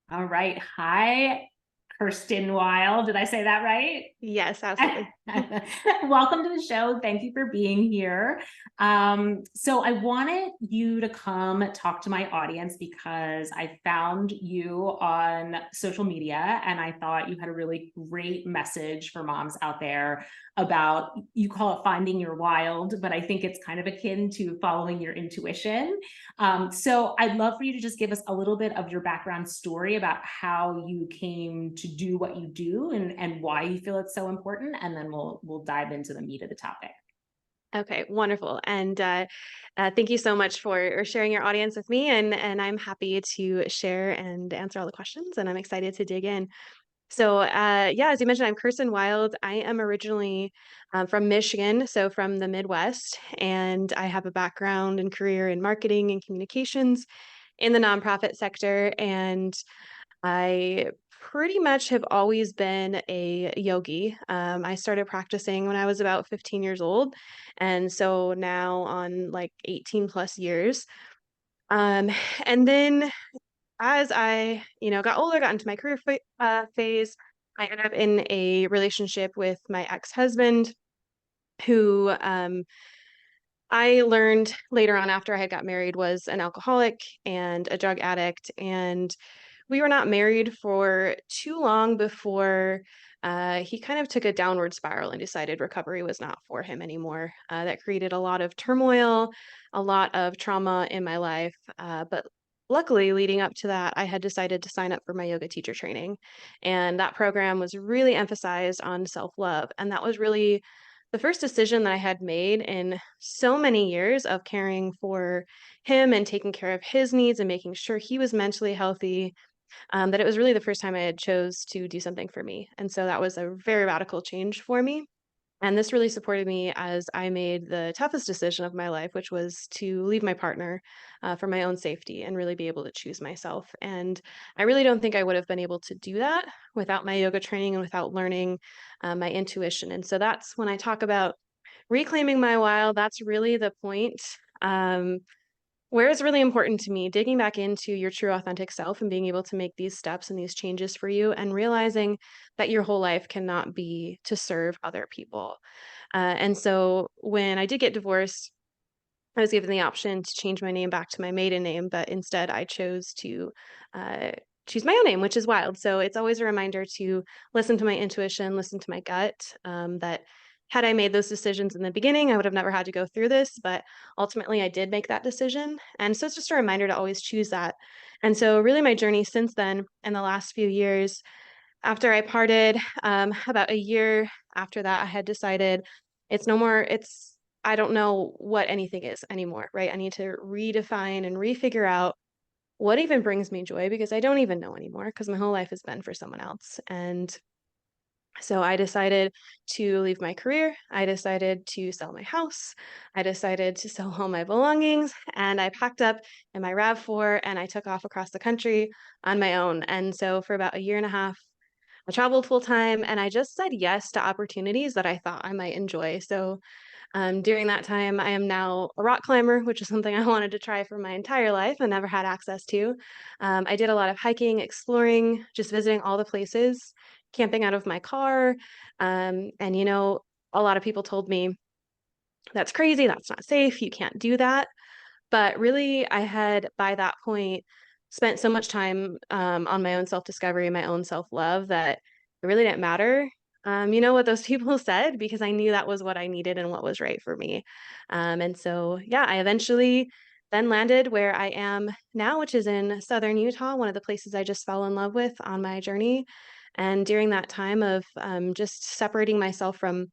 All right. Hi, Kirsten Wild. Did I say that right? Yes, absolutely. Welcome to the show. Thank you for being here. So I wanted you to come talk to my audience because I found you on social media and I thought you had a really great message for moms out there about, you call it finding your wild, but I think it's kind of akin to following your intuition. So I'd love for you to just give us a little bit of your background story about how you came to do what you do and why you feel it's so important, and then we'll dive into the meat of the topic. Okay, wonderful. And thank you so much for sharing your audience with me. And I'm happy to share and answer all the questions. And I'm excited to dig in. So, yeah, as you mentioned, I'm Kirsten Wild. I am originally from Michigan, so from the Midwest, and I have a background and career in marketing and communications in the nonprofit sector. And I pretty much have always been a yogi. I started practicing when I was about 15 years old. And so now on like 18 plus years. Um, and then as I got older, got into my career phase, I ended up in a relationship with my ex-husband who I learned later on after I had got married was an alcoholic and a drug addict. And we were not married for too long before he kind of took a downward spiral and decided recovery was not for him anymore. That created a lot of turmoil, a lot of trauma in my life. But luckily, leading up to that, I had decided to sign up for my yoga teacher training. And that program was really emphasized on self love. And that was really the first decision that I had made in so many years of caring for him and taking care of his needs and making sure he was mentally healthy, that it was really the first time I had chose to do something for me. And so that was a very radical change for me. And this really supported me as I made the toughest decision of my life, which was to leave my partner for my own safety and really be able to choose myself. And I really don't think I would have been able to do that without my yoga training and without learning my intuition. And so that's when I talk about reclaiming my wild, that's really the point. Um, where it's really important to me, digging back into your true authentic self and being able to make these steps and these changes for you and realizing that your whole life cannot be to serve other people. And so when I did get divorced, I was given the option to change my name back to my maiden name, but instead I chose to uh, choose my own name, which is wild. So it's always a reminder to listen to my intuition, listen to my gut. That had I made those decisions in the beginning, I would have never had to go through this. But ultimately, I did make that decision. And so it's just a reminder to always choose that. And so, really, my journey since then, in the last few years, after I parted, about a year after that, I had decided it's no more, I don't know what anything is anymore, right? I need to redefine and refigure out what even brings me joy because I don't even know anymore because my whole life has been for someone else. And so I decided to leave my career. I decided to sell my house. I decided to sell all my belongings. And I packed up in my RAV4 and I took off across the country on my own. And so for about a year and a half, I traveled full time and I just said yes to opportunities that I thought I might enjoy. So during that time, I am now a rock climber, which is something I wanted to try for my entire life and never had access to. I did a lot of hiking, exploring, just visiting all the places, camping out of my car. And a lot of people told me, that's crazy, that's not safe, you can't do that. But really, I had by that point spent so much time on my own self discovery, my own self love that it really didn't matter. What those people said because I knew that was what I needed and what was right for me. And so, yeah, I eventually then landed where I am now, which is in southern Utah, one of the places I just fell in love with on my journey. And during that time of just separating myself from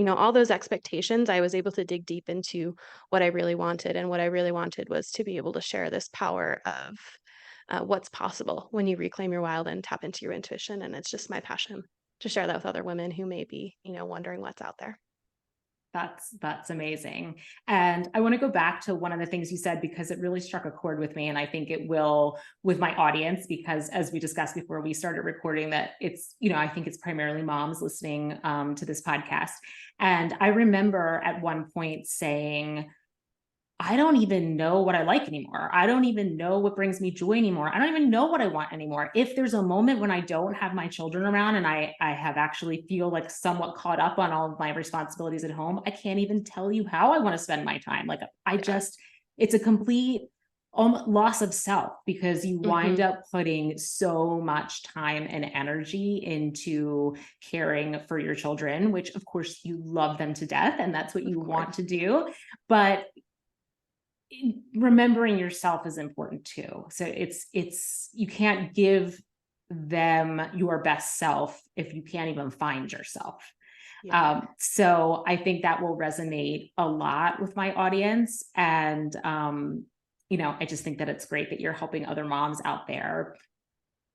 all those expectations, I was able to dig deep into what I really wanted. And what I really wanted was to be able to share this power of what's possible when you reclaim your wild and tap into your intuition. And it's just my passion to share that with other women who may be, wondering what's out there. That's amazing. And I want to go back to one of the things you said because it really struck a chord with me. And I think it will with my audience, because as we discussed before we started recording, that I think it's primarily moms listening to this podcast. And I remember at one point saying, I don't even know what I like anymore. I don't even know what brings me joy anymore. I don't even know what I want anymore. If there's a moment when I don't have my children around and I have actually feel like somewhat caught up on all of my responsibilities at home, I can't even tell you how I want to spend my time. Like Yeah. it's a complete loss of self, because you wind Hmm. up putting so much time and energy into caring for your children, which of course you love them to death and that's what Of you course. want to do. But remembering yourself is important too. So it's you can't give them your best self if you can't even find yourself. Yeah. So I think that will resonate a lot with my audience. And I just think that it's great that you're helping other moms out there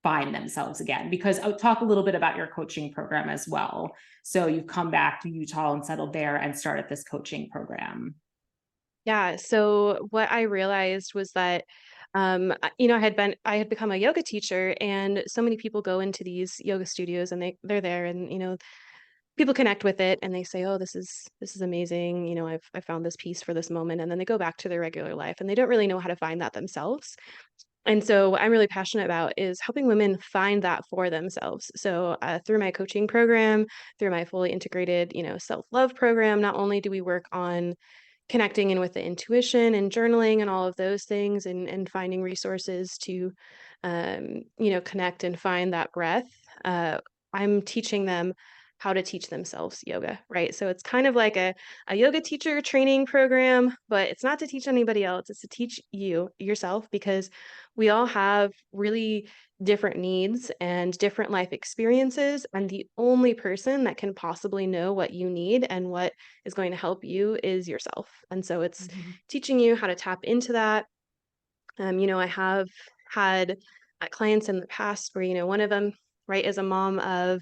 find themselves again. Because I'll talk a little bit about your coaching program as well. So you've come back to Utah and settled there and started this coaching program. Yeah. So what I realized was that, I had become a yoga teacher, and so many people go into these yoga studios, and they're there, and people connect with it, and they say, "Oh, this is amazing. I found this piece for this moment," and then they go back to their regular life, and they don't really know how to find that themselves. And so what I'm really passionate about is helping women find that for themselves. So through my coaching program, through my fully integrated, self-love program, not only do we work on connecting in with the intuition and journaling and all of those things, and finding resources to connect and find that breath. I'm teaching them how to teach themselves yoga, right? So it's kind of like a yoga teacher training program, but it's not to teach anybody else, it's to teach you yourself, because we all have really different needs and different life experiences, and the only person that can possibly know what you need and what is going to help you is yourself. And so it's Mhm. teaching you how to tap into that. I have had clients in the past where, one of them, right, is a mom of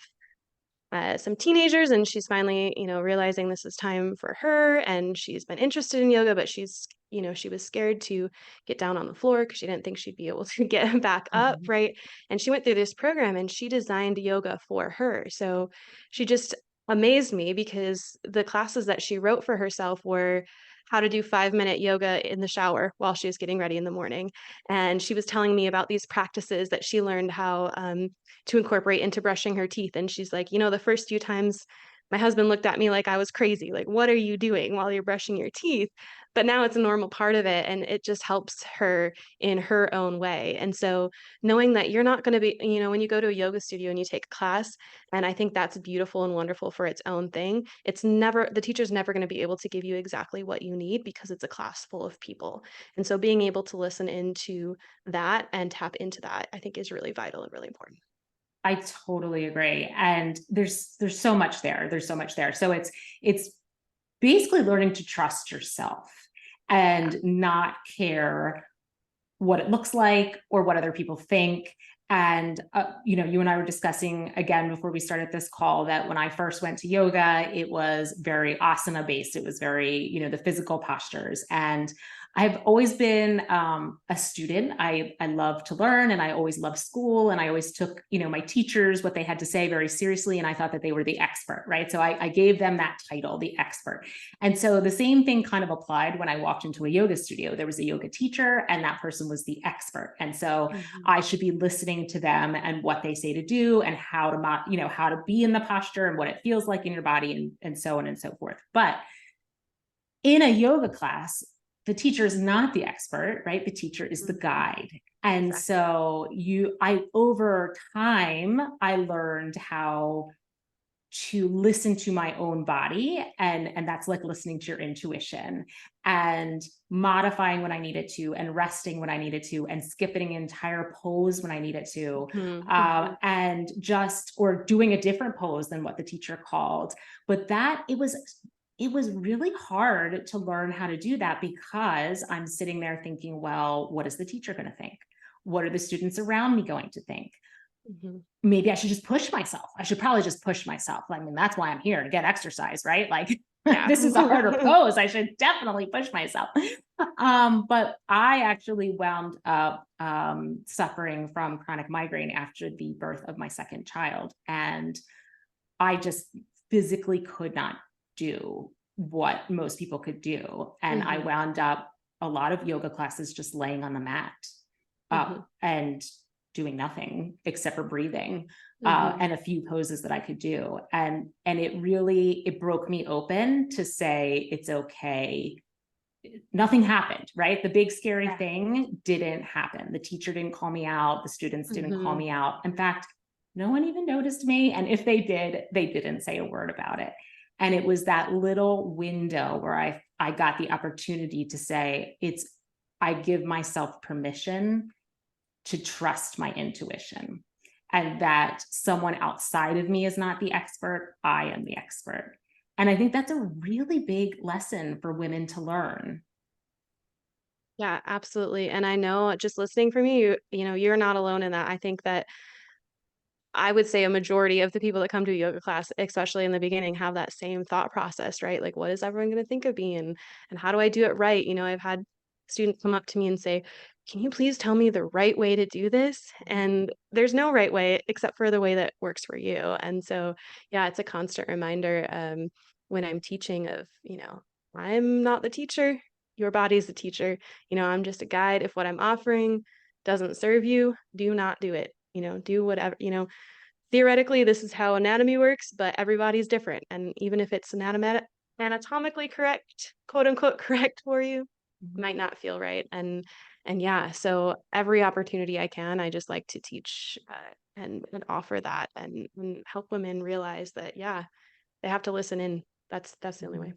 some teenagers, and she's finally, realizing this is time for her, and she's been interested in yoga, but she was scared to get down on the floor because she didn't think she'd be able to get back up, Mhm. right? And she went through this program, and she designed yoga for her. So she just amazed me, because the classes that she wrote for herself were how to do 5-minute yoga in the shower while she was getting ready in the morning. And she was telling me about these practices that she learned how to incorporate into brushing her teeth. And she's like, the first few times my husband looked at me like I was crazy. Like, what are you doing while you're brushing your teeth? But now it's a normal part of it. And it just helps her in her own way. And so knowing that you're not going to be, when you go to a yoga studio and you take a class, and I think that's beautiful and wonderful for its own thing, the teacher's never going to be able to give you exactly what you need, because it's a class full of people. And so being able to listen into that and tap into that, I think, is really vital and really important. I totally agree. And there's so much there. There's so much there. So it's basically learning to trust yourself Yeah. and not care what it looks like or what other people think. And you and I were discussing again before we started this call that when I first went to yoga, it was very asana based. It was very, the physical postures. And I've always been a student. I love to learn, and I always loved school, and I always took, my teachers, what they had to say, very seriously, and I thought that they were the expert, right? So I gave them that title, the expert. And so the same thing kind of applied when I walked into a yoga studio. There was a yoga teacher, and that person was the expert. And so Mhm. I should be listening to them and what they say to do, and how to, how to be in the posture and what it feels like in your body, and so on and so forth. But in a yoga class, the teacher is not the expert, right? The teacher is the Mhm. guide. And Exactly. so over time, I learned how to listen to my own body, and that's like listening to your intuition, and modifying when I needed to, and resting when I needed to, and skipping an entire pose when I needed to, Mhm. Mhm. and just or doing a different pose than what the teacher called. But it was really hard to learn how to do that, because I'm sitting there thinking, well, what is the teacher going to think? What are the students around me going to think? Mhm. Maybe I should just push myself. I should probably just push myself. I mean, that's why I'm here, to get exercise, right? Like, Yeah. this is a harder pose. I should definitely push myself. But I actually wound up suffering from chronic migraine after the birth of my second child. And I just physically could not do what most people could do. And I Mhm. wound up a lot of yoga classes just laying on the mat and doing nothing except for breathing and a few poses that I could do. And it broke me open to say, it's okay. Nothing happened, right? The big scary thing didn't happen. The teacher didn't call me out. The students didn't call me out. In fact, no one even noticed me. And if they did, they didn't say a word about it. And it was that little window where I got the opportunity to say, I give myself permission to trust my intuition, and that someone outside of me is not the expert. I am the expert. And I think that's a really big lesson for women to learn. Yeah, absolutely. And I know just listening from you, you're not alone in that. I think that I would say a majority of the people that come to a yoga class, especially in the beginning, have that same thought process, right? Like, what is everyone going to think of me, and how do I do it right? I've had students come up to me and say, "Can you please tell me the right way to do this?" And there's no right way except for the way that works for you. And so, yeah, it's a constant reminder when I'm teaching of, I'm not the teacher. Your body's the teacher. I'm just a guide. If what I'm offering doesn't serve you, do not do it. Do whatever, theoretically, this is how anatomy works, but everybody's different. And even if it's anatomically correct, quote unquote, correct for you, it might not feel right. And yeah, so every opportunity I can, I just like to teach and offer that and help women realize that, yeah, they have to listen in. That's the only way.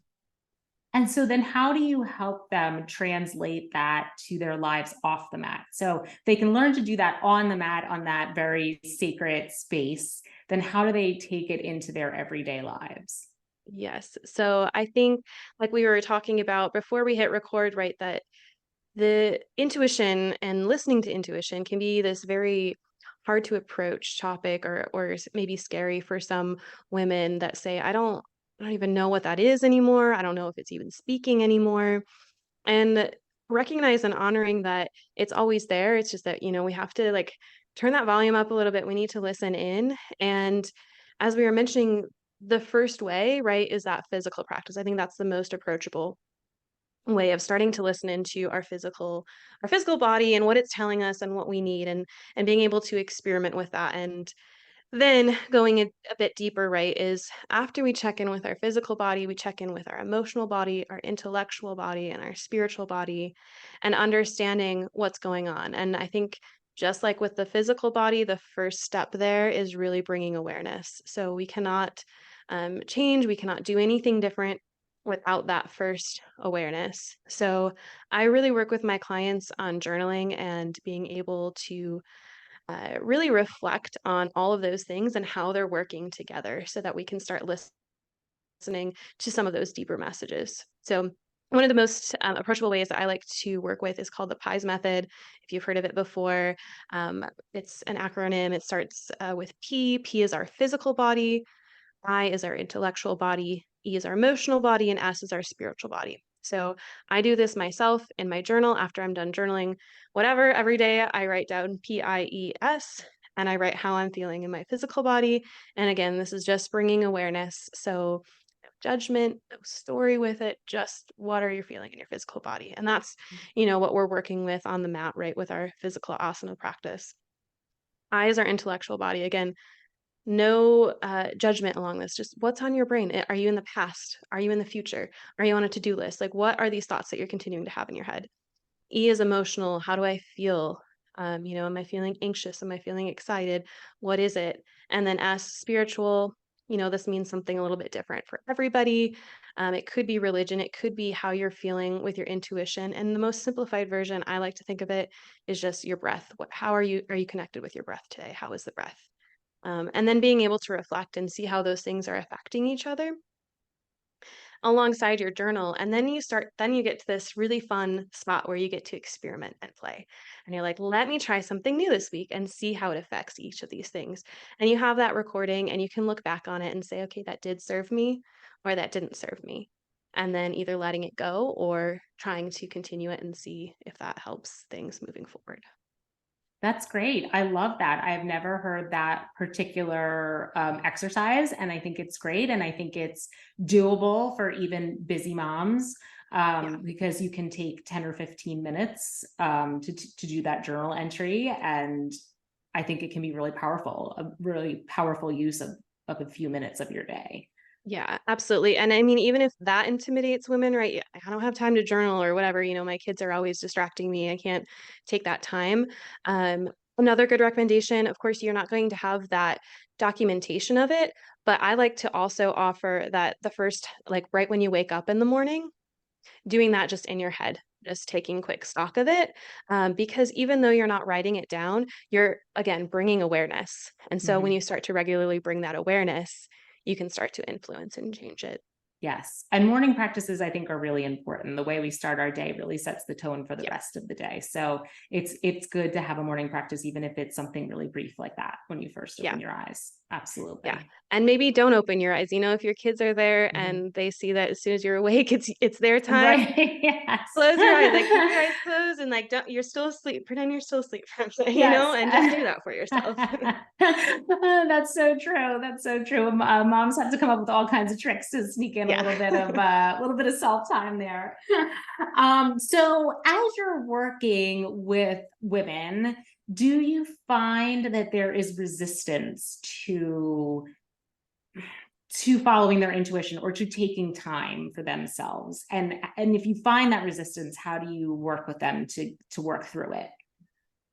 And so then how do you help them translate that to their lives off the mat? So they can learn to do that on the mat, on that very sacred space. Then how do they take it into their everyday lives? Yes. So I think, like we were talking about before we hit record, right, that the intuition and listening to intuition can be this very hard to approach topic, or maybe scary for some women that say, I don't even know what that is anymore. I don't know if it's even speaking anymore. And recognize and honoring that it's always there. It's just that, we have to like turn that volume up a little bit. We need to listen in. And as we were mentioning, the first way, right, is that physical practice. I think that's the most approachable way of starting to listen into our physical body and what it's telling us and what we need, and being able to experiment with that. And then going a bit deeper, right, is after we check in with our physical body, we check in with our emotional body, our intellectual body, and our spiritual body, and understanding what's going on. And I think just like with the physical body, the first step there is really bringing awareness. So we cannot change, we cannot do anything different without that first awareness. So I really work with my clients on journaling and being able to really reflect on all of those things and how they're working together so that we can start listening to some of those deeper messages. So, one of the most approachable ways that I like to work with is called the PIES method. If you've heard of it before, it's an acronym. It starts with P. P is our physical body, I is our intellectual body, E is our emotional body, and S is our spiritual body. So I do this myself in my journal after I'm done journaling. Whatever, every day I write down PIES and I write how I'm feeling in my physical body. And again, this is just bringing awareness. So no judgment, no story with it, just what are you feeling in your physical body? And that's, what we're working with on the mat, right, with our physical asana practice. I is our intellectual body. Again, no judgment along this. Just what's on your brain? Are you in the past? Are you in the future? Are you on a to-do list? Like, what are these thoughts that you're continuing to have in your head? E is emotional. How do I feel? Am I feeling anxious? Am I feeling excited? What is it? And then S, spiritual. This means something a little bit different for everybody. It could be religion. It could be how you're feeling with your intuition. And the most simplified version I like to think of it is just your breath. How are you connected with your breath today? How is the breath? And then being able to reflect and see how those things are affecting each other alongside your journal. And then you get to this really fun spot where you get to experiment and play. And you're like, let me try something new this week and see how it affects each of these things. And you have that recording and you can look back on it and say, okay, that did serve me or that didn't serve me. And then either letting it go or trying to continue it and see if that helps things moving forward. That's great. I love that. I've never heard that particular exercise, and I think it's great. And I think it's doable for even busy moms. Yeah. because you can take 10 or 15 minutes to do that journal entry. And I think it can be really powerful, a really powerful use of a few minutes of your day. Yeah, absolutely. And I mean, even if that intimidates women, right? Yeah, I don't have time to journal or whatever, my kids are always distracting me. I can't take that time. Um, Another good recommendation, of course, you're not going to have that documentation of it, but I like to also offer that the first, like right when you wake up in the morning, doing that just in your head, just taking quick stock of it. Because even though you're not writing it down, you're again bringing awareness. And so when Mhm. you start to regularly bring that awareness, you can start to influence and change it. Yes. And morning practices, I think, are really important. The way we start our day really sets the tone for the Yeah. rest of the day. So it's good to have a morning practice, even if it's something really brief like that when you first Yeah. open your eyes. Yeah. Absolutely. And maybe don't open your eyes. If your kids are there Mhm. and they see that as soon as you're awake, it's their time. Right. Yes. Close your eyes, like keep your eyes closed and like don't you're still asleep. Pretend you're still asleep for a minute, Yes. and just do that for yourself. That's so true. That's so true. Moms have to come up with all kinds of tricks to sneak in Yeah. a little bit of self time there. So as you're working with women, do you find that there is resistance to following their intuition or to taking time for themselves? And if you find that resistance, how do you work with them to work through it?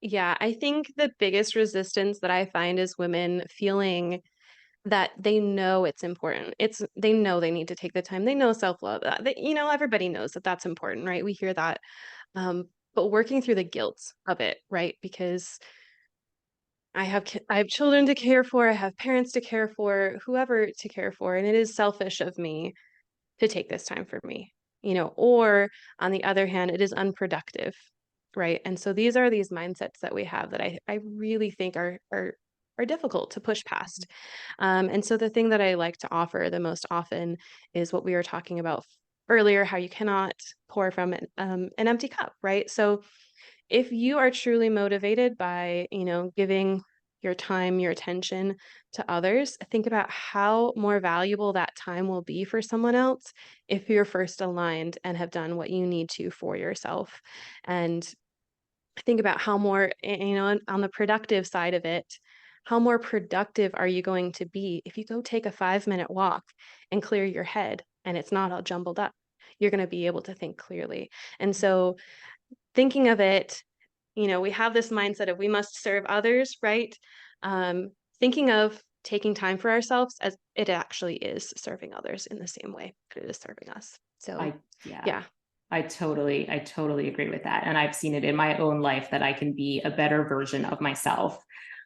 Yeah, I think the biggest resistance that I find is women feeling that they know it's important. They know they need to take the time. They know self-love. Everybody knows that that's important, right? We hear that. But working through the guilt of it, right? Because I have children to care for, I have parents to care for, whoever to care for, and it is selfish of me to take this time for me, or on the other hand, it is unproductive, right? And so these mindsets that we have that I really think are difficult to push past. And so the thing that I like to offer the most often is what we were talking about earlier, how you cannot pour from an empty cup, right? So if you are truly motivated by, giving your time, your attention to others, think about how more valuable that time will be for someone else if you're first aligned and have done what you need to for yourself. And think about how more, on the productive side of it, how more productive are you going to be if you go take a 5-minute walk and clear your head and it's not all jumbled up? You're going to be able to think clearly. And so thinking of it, we have this mindset of we must serve others, right? Um, Thinking of taking time for ourselves as it actually is serving others in the same way that it is serving us. So, I yeah, yeah. I totally agree with that. And I've seen it in my own life that I can be a better version of myself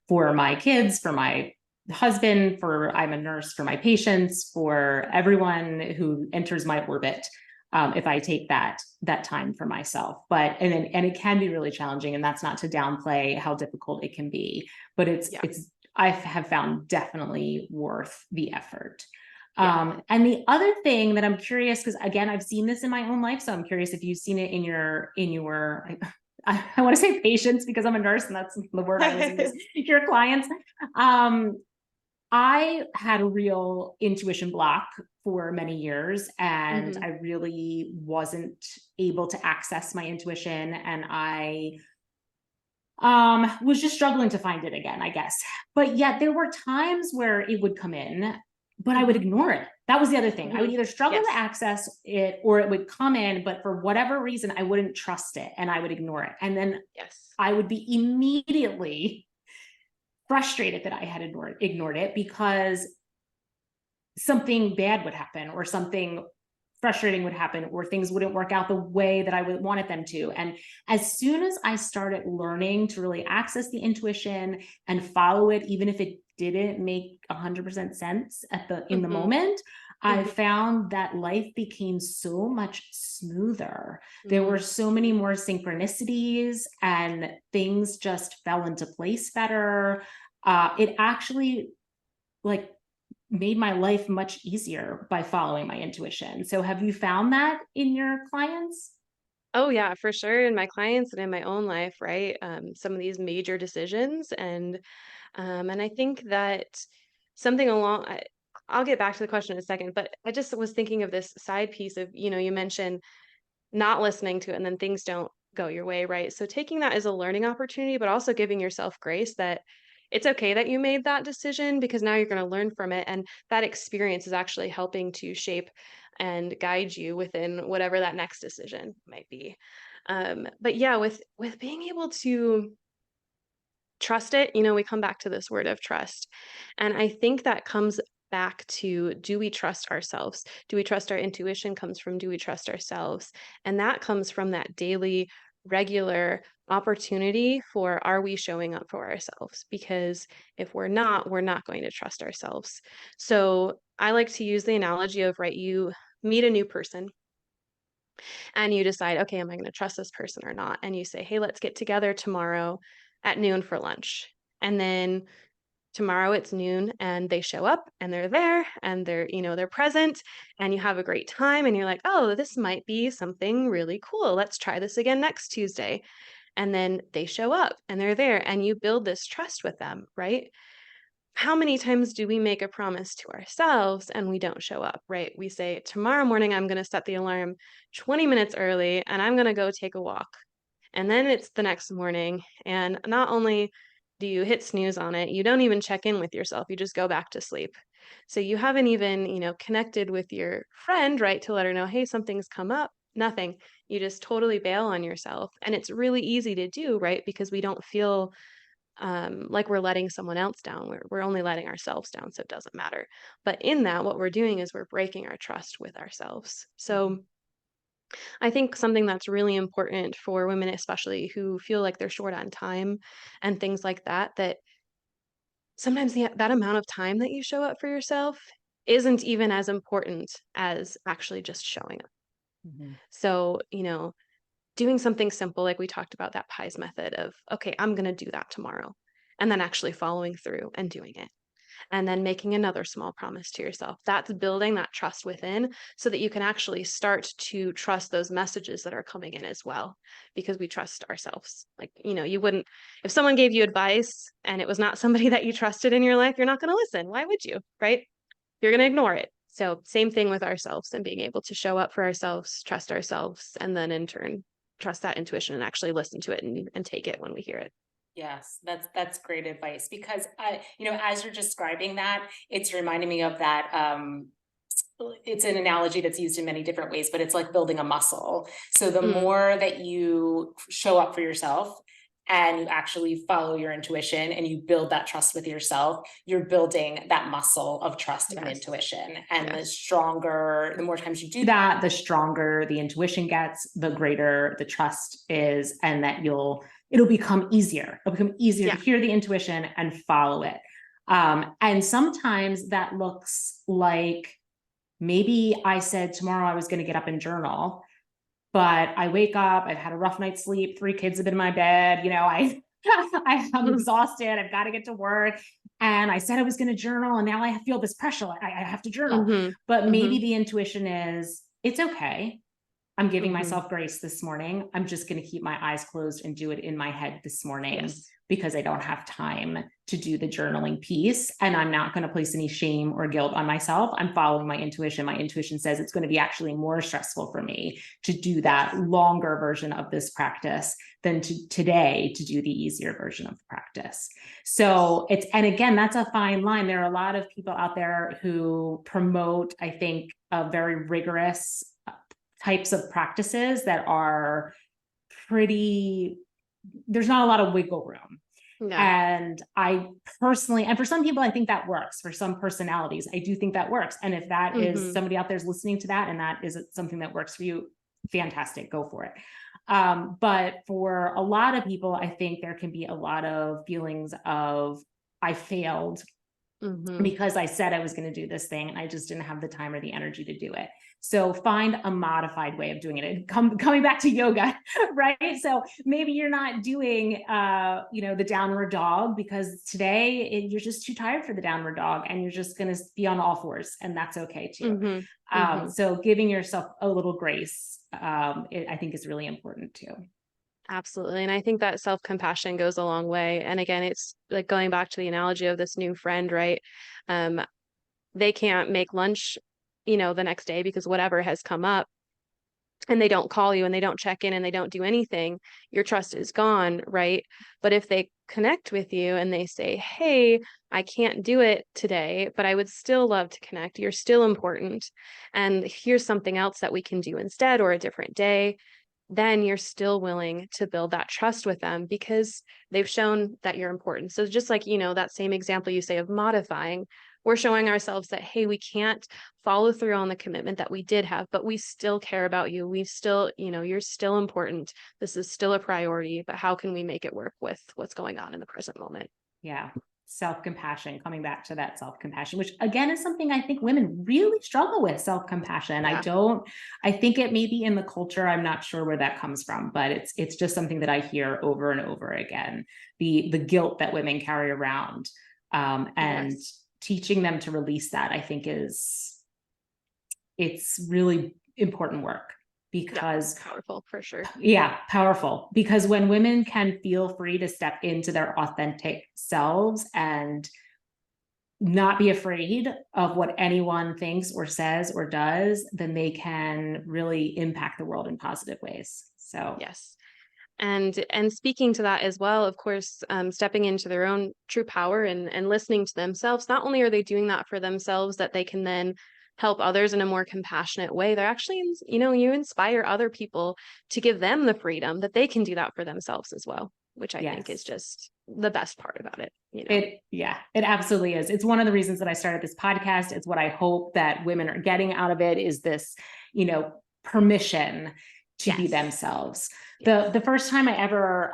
for my kids, for my husband, for I'm a nurse, for my patients, for everyone who enters my orbit. If I take that time for myself, and it can be really challenging, and that's not to downplay how difficult it can be, but Yeah. it's I have found definitely worth the effort. Yeah. And the other thing that I'm curious, because again, I've seen this in my own life, so I'm curious if you've seen it in your I want to say patients because I'm a nurse and that's the word I always use, your clients. Um, I had a real intuition block for many years, and Hmm. I really wasn't able to access my intuition, and I was just struggling to find it again, I guess. But yet there were times where it would come in, but I would Hmm. ignore it. That was the other thing. I Hmm. would either struggle to Yes. access it or it would come in, but for whatever reason I wouldn't trust it and I would ignore it, and then Yes. I would be immediately frustrated that I had ignored it because something bad would happen or something frustrating would happen or things wouldn't work out the way that I would wanted them to. And as soon as I started learning to really access the intuition and follow it, even if it didn't make 100% sense in the Hmm. moment, I Hmm. found that life became so much smoother. There were Hmm. so many more synchronicities and things just fell into place better. It actually like made my life much easier by following my intuition. So have you found that in your clients? Oh yeah, for sure. In my clients and in my own life, right? Some of these major decisions, and I think that something along. I'll get back to the question in a second, but I just was thinking of this side piece of, you mentioned not listening to it, and then things don't go your way, right? So taking that as a learning opportunity, but also giving yourself grace that it's okay that you made that decision because now you're going to learn from it. And that experience is actually helping to shape and guide you within whatever that next decision might be. But yeah, with being able to trust it, we come back to this word of trust. And I think that comes back to, do we trust ourselves? Do we trust our intuition? Comes from, do we trust ourselves? And that comes from that daily, regular opportunity for, are we showing up for ourselves? Because if we're not going to trust ourselves. So I like to use the analogy of, right, you meet a new person and you decide, okay, am I going to trust this person or not? And you say, hey, let's get together tomorrow at noon for lunch. And then tomorrow it's noon and they show up and they're there and they're present and you have a great time and you're like, oh, this might be something really cool. Let's try this again next Tuesday. And then they show up and they're there and you build this trust with them, right? How many times do we make a promise to ourselves and we don't show up, right? We say, tomorrow morning, I'm going to set the alarm 20 minutes early and I'm going to go take a walk. And then it's the next morning. And not only do you hit snooze on it, you don't even check in with yourself. You just go back to sleep. So you haven't even, connected with your friend, right? To let her know, hey, something's come up. Nothing. You just totally bail on yourself. And it's really easy to do, right? Because we don't feel like we're letting someone else down. We're only letting ourselves down, so it doesn't matter. But in that, what we're doing is we're breaking our trust with ourselves. So I think something that's really important for women, especially who feel like they're short on time and things like that, that sometimes that amount of time that you show up for yourself isn't even as important as actually just showing up. Mhm. So, doing something simple, like we talked about that pies method of, okay, I'm going to do that tomorrow. And then actually following through and doing it. And then making another small promise to yourself. That's building that trust within so that you can actually start to trust those messages that are coming in as well, because we trust ourselves. Like, you wouldn't, if someone gave you advice and it was not somebody that you trusted in your life, you're not going to listen. Why would you? Right? You're going to ignore it. So, same thing with ourselves and being able to show up for ourselves, trust ourselves, and then in turn, trust that intuition and actually listen to it and take it when we hear it. Yes, that's great advice because as you're describing that, it's reminding me of that. It's an analogy that's used in many different ways, but it's like building a muscle. So the Mm, more that you show up for yourself and you actually follow your intuition and you build that trust with yourself, you're building that muscle of trust and yes. intuition. And the Yes. stronger, the more times you do that, the stronger the intuition gets, the greater the trust is, and that it'll become easier. It'll become easier to Yeah. hear the intuition and follow it. And sometimes that looks like, maybe I said tomorrow I was going to get up and journal, but I wake up, I've had a rough night's sleep, 3 kids have been in my bed, I'm exhausted, I've got to get to work. And I said I was going to journal, and now I feel this pressure. I have to journal. Mhm. But maybe Mhm. the intuition is, it's okay. I'm giving Mhm. myself grace this morning. I'm just going to keep my eyes closed and do it in my head this morning Yes. because I don't have time to do the journaling piece. And I'm not going to place any shame or guilt on myself. I'm following my intuition. My intuition says it's going to be actually more stressful for me to do that Yes. longer version of this practice than today to do the easier version of the practice. Yes. So and again, that's a fine line. There are a lot of people out there who promote, I think, a very rigorous types of practices that are pretty, there's not a lot of wiggle room. Yeah. And I personally, and for some people, I think that works. For some personalities, I do think that works. And if that is Mhm. somebody out there is listening to that and that is something that works for you, fantastic, go for it. But for a lot of people, I think there can be a lot of feelings of, I failed Mhm. because I said I was going to do this thing and I just didn't have the time or the energy to do it. So find a modified way of doing it. And coming back to yoga, right? So maybe you're not doing, the downward dog because today you're just too tired for the downward dog and you're just going to be on all fours, and that's okay too. Mhm. Mhm. So giving yourself a little grace, I think is really important too. Absolutely. And I think that self-compassion goes a long way. And again, it's like going back to the analogy of this new friend, right? Um, they can't make lunch, the next day because whatever has come up. and they don't call you and they don't check in and they don't do anything, your trust is gone, right? But if they connect with you and they say, hey, I can't do it today, but I would still love to connect. You're still important. And here's something else that we can do instead or a different day, then you're still willing to build that trust with them because they've shown that you're important. So just like, that same example you say of modifying, we're showing ourselves that, hey, we can't follow through on the commitment that we did have, but we still care about you. We still, you're still important. This is still a priority, but how can we make it work with what's going on in the present moment? Yeah. Self-compassion, coming back to that self-compassion, which again is something I think women really struggle with, self-compassion. Yeah. I think it may be in the culture. I'm not sure where that comes from, but it's just something that I hear over and over again. The guilt that women carry around, and Yes. teaching them to release that, I think it's really important work Yeah. because Powerful for sure. yeah, powerful. Because when women can feel free to step into their authentic selves and not be afraid of what anyone thinks or says or does, then they can really impact the world in positive ways. So Yes. And speaking to that as well, of course, stepping into their own true power and listening to themselves, not only are they doing that for themselves, that they can then help others in a more compassionate way, they're actually, you inspire other people to give them the freedom that they can do that for themselves as well, which I think is yes. just the best part about it. It absolutely is. It's one of the reasons that I started this podcast. It's what I hope that women are getting out of it, is this, permission to be Yes. themselves. Yes. The first time I ever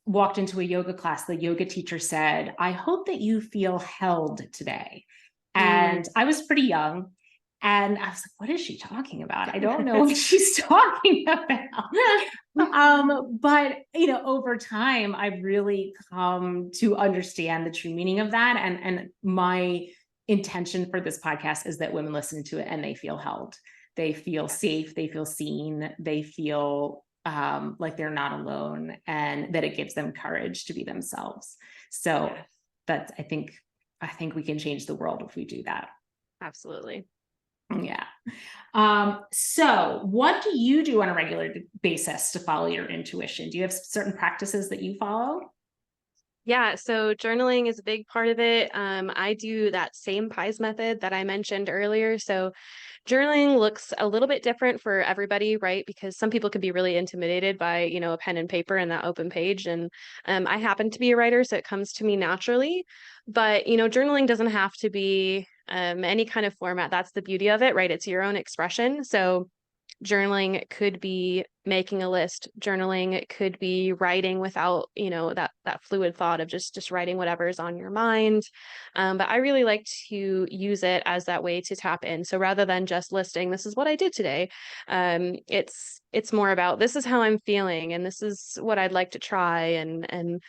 walked into a yoga class, the yoga teacher said, I hope that you feel held today. Mm. And I was pretty young. And I was like, what is she talking about? I don't know what she's talking about. But over time, I've really come to understand the true meaning of that. And my intention for this podcast is that women listen to it and they feel held. They feel safe, they feel seen, they feel like they're not alone, and that it gives them courage to be themselves. So Yes. that's, I think we can change the world if we do that. Absolutely. Yeah. So what do you do on a regular basis to follow your intuition? Do you have certain practices that you follow? Yeah, so journaling is a big part of it. I do that same pies method that I mentioned earlier. So journaling looks a little bit different for everybody, right? Because some people can be really intimidated by, a pen and paper and that open page. And I happen to be a writer, so it comes to me naturally. But, journaling doesn't have to be any kind of format. That's the beauty of it, right? It's your own expression. So journaling could be making a list. Journaling could be writing without, that fluid thought of just writing whatever is on your mind. But I really like to use it as that way to tap in. So rather than just listing, this is what I did today, it's more about, this is how I'm feeling and this is what I'd like to try, and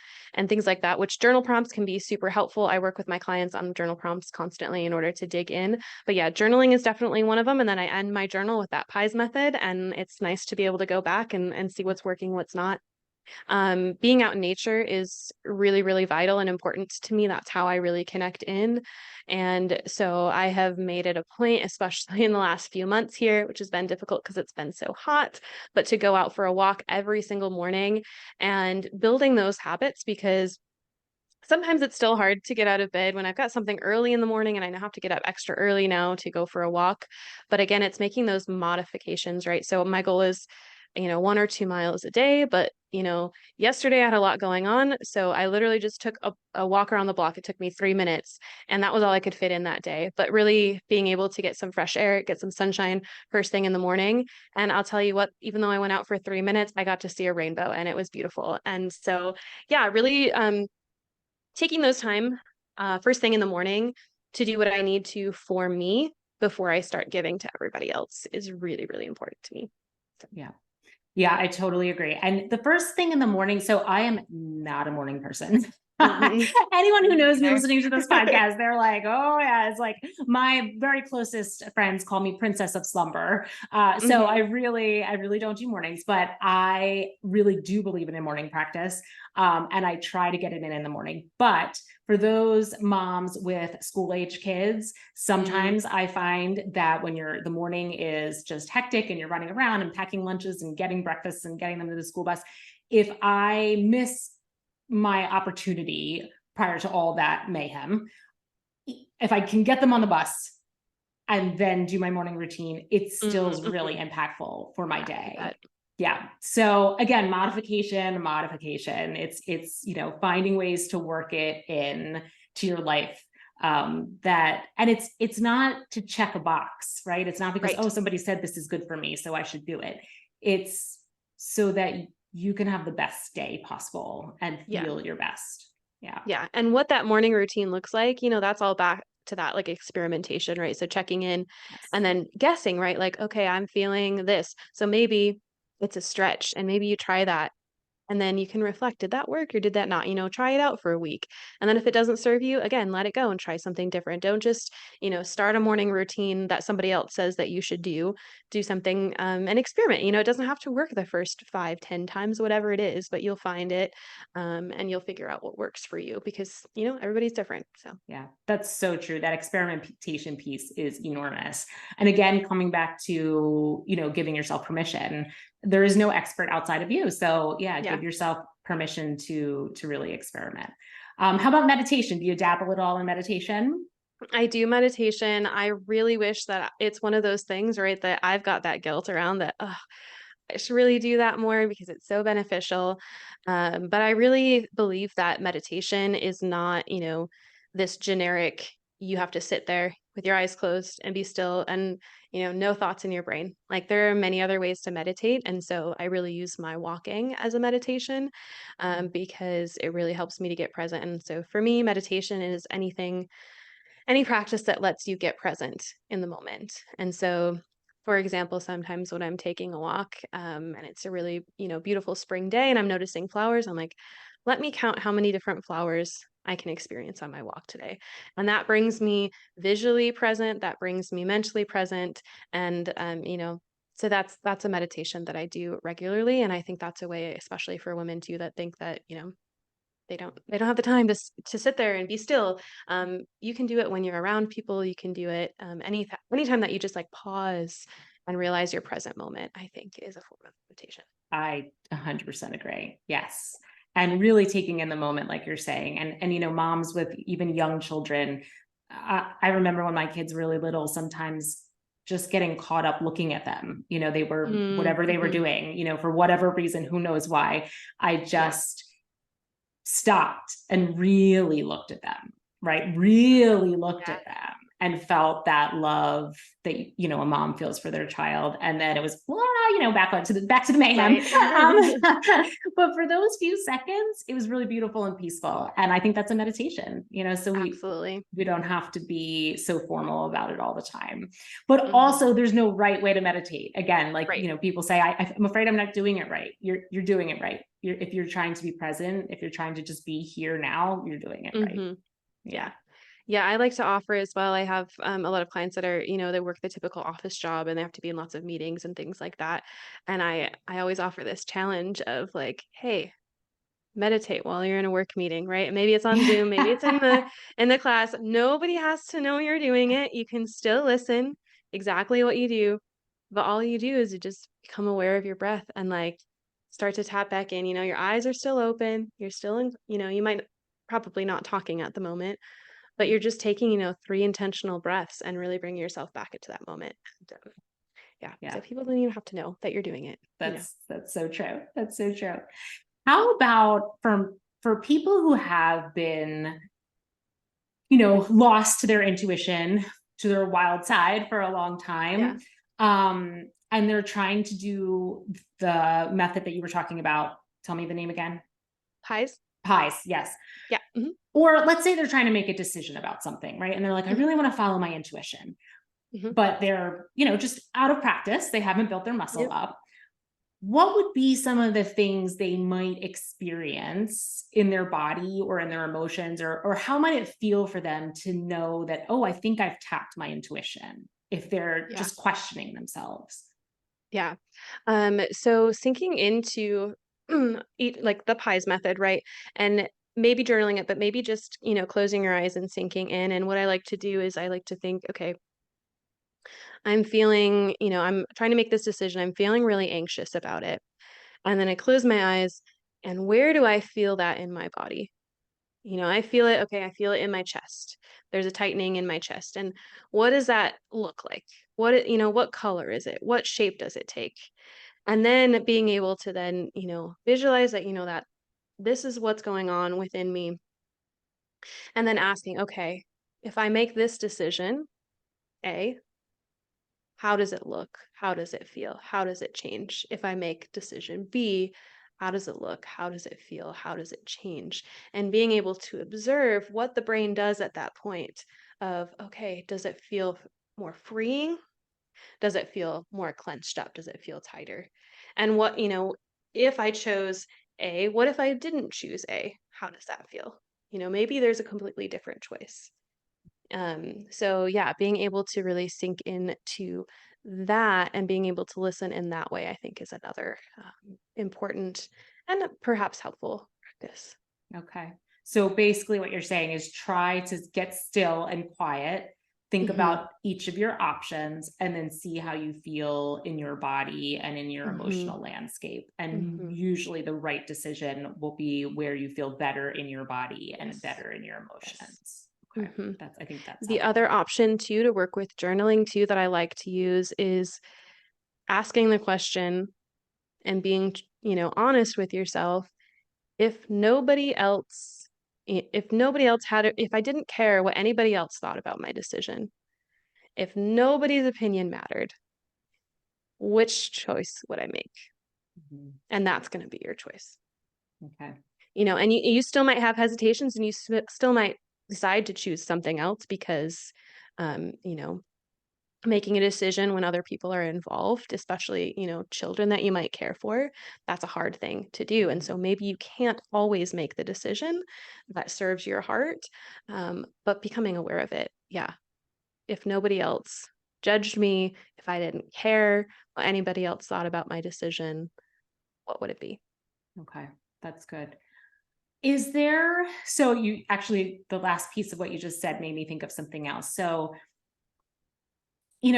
things like that, which journal prompts can be super helpful. I work with my clients on journal prompts constantly in order to dig in. But yeah, journaling is definitely one of them. And then I end my journal with that pies method. And it's nice to be able to go back and see what's working, what's not. Being out in nature is really, really vital and important to me. That's how I really connect in. And so I have made it a point, especially in the last few months here, which has been difficult because it's been so hot, but to go out for a walk every single morning and building those habits, because sometimes it's still hard to get out of bed when I've got something early in the morning and I have to get up extra early now to go for a walk. But again, it's making those modifications, right? So my goal is, 1 or 2 miles a day. But, yesterday I had a lot going on. So I literally just took a walk around the block. It took me 3 minutes and that was all I could fit in that day. But really being able to get some fresh air, get some sunshine first thing in the morning. And I'll tell you what, even though I went out for 3 minutes, I got to see a rainbow and it was beautiful. And so, yeah, really, taking those time first thing in the morning to do what I need to for me before I start giving to everybody else is really, really important to me. So. Yeah. Yeah, I totally agree. And the first thing in the morning, so I am not a morning person. Anyone who knows me Either. listening to this podcast, they're like, oh yeah, it's like my very closest friends call me Princess of Slumber. So I really don't do mornings, but I really do believe in a morning practice. And I try to get it in the morning. But for those moms with school age kids, sometimes I find that when the morning is just hectic and you're running around and packing lunches and getting breakfasts and getting them to the school bus, if I miss my opportunity prior to all that mayhem, if I can get them on the bus and then do my morning routine, it still is really impactful for my day. Yeah. So again, modification. It's, finding ways to work it in to your life. And it's not to check a box, right? It's not because, oh, somebody said this is good for me, so I should do it. It's so that you can have the best day possible and feel your best. Yeah. Yeah. And what that morning routine looks like, that's all back to that like experimentation, right? So checking in and then guessing, right? Like, okay, I'm feeling this. So maybe it's a stretch and maybe you try that. And then you can reflect, did that work or did that not? Try it out for a week. And then if it doesn't serve you, again, let it go and try something different. Don't just, start a morning routine that somebody else says that you should do. Do something and experiment. It doesn't have to work the first 5, 10 times, whatever it is, but you'll find it and you'll figure out what works for you because, everybody's different. So, yeah, that's so true. That experimentation piece is enormous. And again, coming back to, giving yourself permission, there is no expert outside of you. So give yourself permission to really experiment. How about meditation? Do you dabble at all in meditation? I do meditation. I really wish that it's one of those things, right, that I've got that guilt around that, I should really do that more because it's so beneficial. But I really believe that meditation is not, this generic, you have to sit there with your eyes closed and be still and, no thoughts in your brain. Like there are many other ways to meditate. And so I really use my walking as a meditation because it really helps me to get present. And so for me, meditation is any practice that lets you get present in the moment. And so, for example, sometimes when I'm taking a walk and it's a really, beautiful spring day and I'm noticing flowers, I'm like, let me count how many different flowers I can experience on my walk today. And that brings me visually present, that brings me mentally present. And, so that's a meditation that I do regularly. And I think that's a way, especially for women too, that think that, they don't have the time to sit there and be still. You can do it when you're around people. You can do it anytime that you just like pause and realize your present moment, I think is a form of meditation. I 100% agree. Yes. And really taking in the moment, like you're saying, and moms with even young children. I remember when my kids were really little, sometimes just getting caught up looking at them, they were whatever they were doing, for whatever reason, who knows why. I just stopped and really looked at them, right? Really looked at them and felt that love that, a mom feels for their child. And then it was, back to the mayhem. Right. But for those few seconds, it was really beautiful and peaceful. And I think that's a meditation, so we don't have to be so formal about it all the time, but also there's no right way to meditate. Again, like, people say, I'm afraid I'm not doing it right. You're doing it right. If you're trying to be present, if you're trying to just be here now, you're doing it right. Yeah. Yeah, I like to offer as well. I have a lot of clients that are, they work the typical office job and they have to be in lots of meetings and things like that. And I always offer this challenge of like, hey, meditate while you're in a work meeting, right? Maybe it's on Zoom, maybe it's in the class. Nobody has to know you're doing it. You can still listen exactly what you do, but all you do is you just become aware of your breath and like start to tap back in. Your eyes are still open. You're still in, you might probably not talking at the moment, but you're just taking, 3 intentional breaths and really bringing yourself back into that moment. And, so people don't even have to know that you're doing it. That's so true. That's so true. How about for people who have been, lost to their intuition, to their wild side for a long time, and they're trying to do the method that you were talking about. Tell me the name again. Pies, yes. Yeah. Or let's say they're trying to make a decision about something, right? And they're like, I really want to follow my intuition, but they're, just out of practice. They haven't built their muscle up. what would be some of the things they might experience in their body or in their emotions, or how might it feel for them to know that, oh, I think I've tapped my intuition, if they're Yeah. just questioning themselves? Yeah. So sinking into eat like the pies method, right? And maybe journaling it, but maybe just, closing your eyes and sinking in. And what I like to do is I like to think, okay, I'm feeling, I'm trying to make this decision. I'm feeling really anxious about it. And then I close my eyes and where do I feel that in my body? I feel it. Okay, I feel it in my chest. There's a tightening in my chest. And what does that look like? What color is it? What shape does it take? And then being able to then, visualize that, that this is what's going on within me. And then asking, okay, if I make this decision, A, how does it look? How does it feel? How does it change? If I make decision B, how does it look? How does it feel? How does it change? And being able to observe what the brain does at that point of, okay, does it feel more freeing? Does it feel more clenched up? Does it feel tighter? And if I chose A, what if I didn't choose A? How does that feel? Maybe there's a completely different choice. So yeah, being able to really sink into that and being able to listen in that way, I think is another important and perhaps helpful practice. Okay. So basically, what you're saying is try to get still and quiet, think Hmm. about each of your options, and then see how you feel in your body and in your Hmm. emotional landscape. And Hmm. usually, the right decision will be where you feel better in your body and Yes. better in your Yes. emotions. Okay. Hmm. I think that's The other helpful. option too to work with journaling too that I like to use is asking the question and being, honest with yourself. If nobody else, if nobody else had it, if I didn't care what anybody else thought about my decision, if nobody's opinion mattered, which choice would I make? Mhm. And that's going to be your choice. Okay. And you still might have hesitations and you still might decide to choose something else because, you know, making a decision when other people are involved, especially, children that you might care for, that's a hard thing to do. And so Mhm. maybe you can't always make the decision that serves your heart, but becoming aware of it. Yeah. If nobody else judged me, if I didn't care what anybody else thought about my decision, what would it be? Okay. That's good. Is there, so you actually, the last piece of what you just said made me think of something else. So,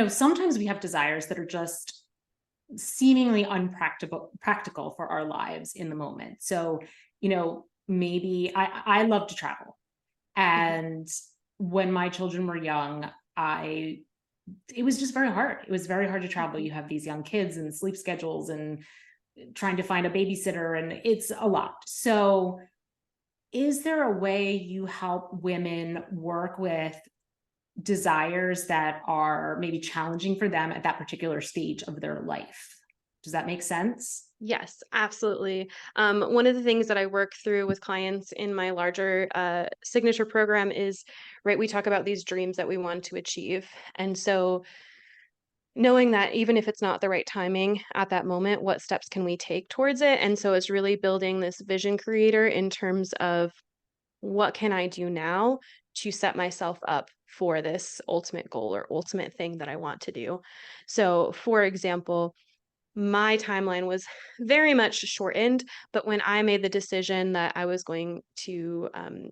sometimes we have desires that are just seemingly unpractical for our lives in the moment. So, maybe I love to travel. Mhm, And when my children were young, I it was just very hard. It was very hard to travel. mhm. You have these young kids and sleep schedules and trying to find a babysitter, and it's a lot. So, is there a way you help women work with desires that are maybe challenging for them at that particular stage of their life? Does that make sense? Yes, absolutely. One of the things that I work through with clients in my larger signature program is, right, we talk about these dreams that we want to achieve. And so knowing that even if it's not the right timing at that moment, what steps can we take towards it? And so it's really building this vision creator in terms of what can I do now to set myself up for this ultimate goal or ultimate thing that I want to do. So, for example, my timeline was very much shortened, but when I made the decision that I was going to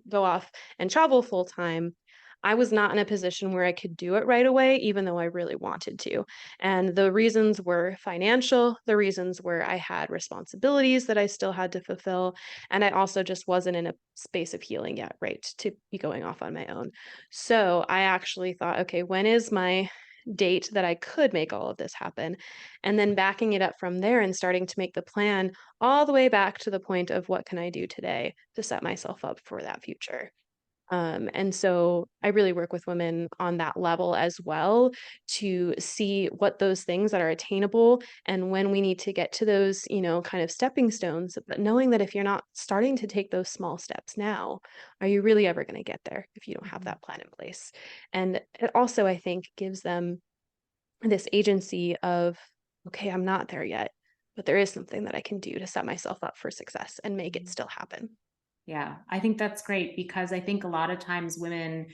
go off and travel full time, I was not in a position where I could do it right away, even though I really wanted to. And the reasons were financial, the reasons were I had responsibilities that I still had to fulfill. And I also just wasn't in a space of healing yet, right, to be going off on my own. So I actually thought, okay, when is my date that I could make all of this happen? And then backing it up from there and starting to make the plan all the way back to the point of what can I do today to set myself up for that future. And so I really work with women on that level as well to see what those things that are attainable and when we need to get to those, kind of stepping stones. But knowing that if you're not starting to take those small steps now, are you really ever going to get there if you don't have Mhm. that plan in place? And it also, I think, gives them this agency of, okay, I'm not there yet. but there is something that I can do to set myself up for success and make it still happen. Yeah, I think that's great because I think a lot of times women,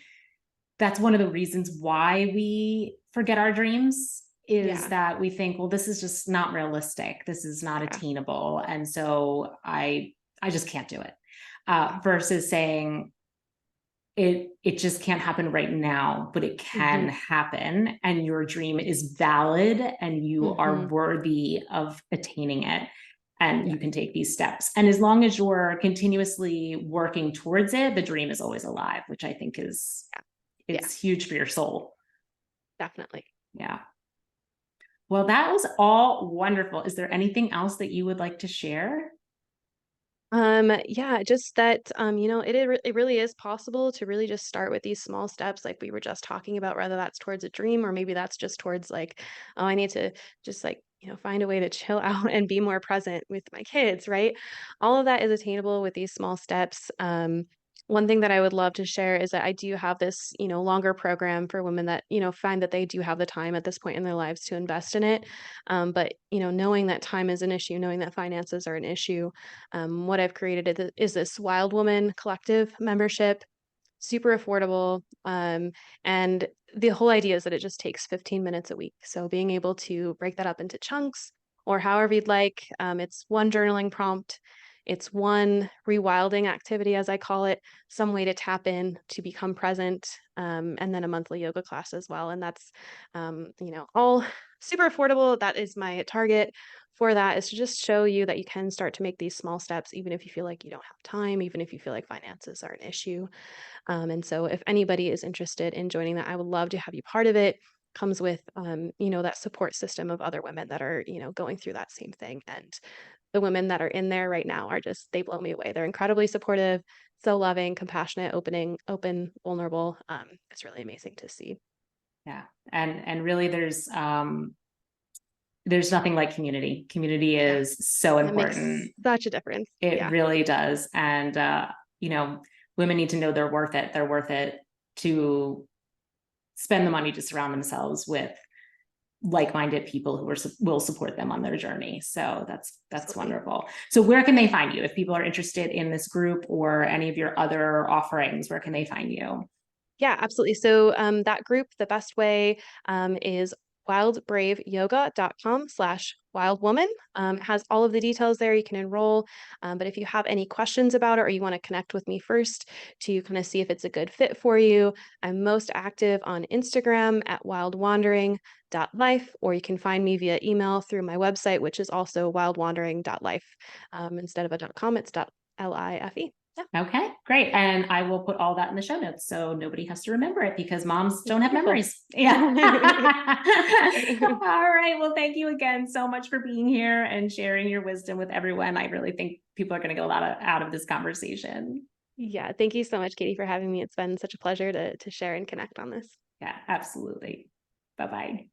that's one of the reasons why we forget our dreams is Yeah. that we think, well, this is just not realistic. This is not Yeah. attainable. And so I just can't do it. Yeah. Versus saying it just can't happen right now, but it can Mhm. happen. And your dream is valid and you are Mhm. worthy of attaining it. And Yeah. you can take these steps. And as long as you're continuously working towards it, the dream is always alive, which I think is Yeah. Yeah. it's huge for your soul. Definitely. Yeah. Well, that was all wonderful. Is there anything else that you would like to share? Yeah, just that, it really is possible to really just start with these small steps like we were just talking about, whether that's towards a dream or maybe that's just towards like, oh, I need to just like, find a way to chill out and be more present with my kids, right? All of that is attainable with these small steps. One thing that I would love to share is that I do have this, longer program for women that, find that they do have the time at this point in their lives to invest in it. But, knowing that time is an issue, knowing that finances are an issue, what I've created is this Wild Woman Collective membership, super affordable. And the whole idea is that it just takes 15 minutes a week. So being able to break that up into chunks or however you'd like, it's one journaling prompt. It's one rewilding activity, as I call it, some way to tap in to become present, and then a monthly yoga class as well. And that's, all super affordable. That is my target for that is to just show you that you can start to make these small steps, even if you feel like you don't have time, even if you feel like finances are an issue. And so if anybody is interested in joining that, I would love to have you part of it. Comes with, that support system of other women that are, going through that same thing. And the women that are in there right now are just, they blow me away. They're incredibly supportive, so loving, compassionate, open, vulnerable. It's really amazing to see. Yeah. And really there's nothing like community. Community Yeah. is so It makes important. such a difference. It Yeah. really does. And you know, women need to know they're worth it. They're worth it to spend the money to surround themselves with like-minded people who will support them on their journey. So that's Absolutely. wonderful. So where can they find you if people are interested in this group or any of your other offerings? Where can they find you? Yeah, absolutely. So that group, the best way is wildbraveyoga.com/wildwoman. It has all of the details there. You can enroll. But if you have any questions about it or you want to connect with me first to kind of see if it's a good fit for you, I'm most active on Instagram at wildwandering.life, or you can find me via email through my website, which is also wildwandering.life. Instead of a .com, it's .life. Yeah. Okay, great. And I will put all that in the show notes so nobody has to remember it because moms don't have Wonderful. memories. Yeah. All right. Well, thank you again so much for being here and sharing your wisdom with everyone. I really think people are going to get a lot out of this conversation. Yeah, thank you so much, Katie, for having me. It's been such a pleasure to share and connect on this. Yeah, absolutely. Bye-bye.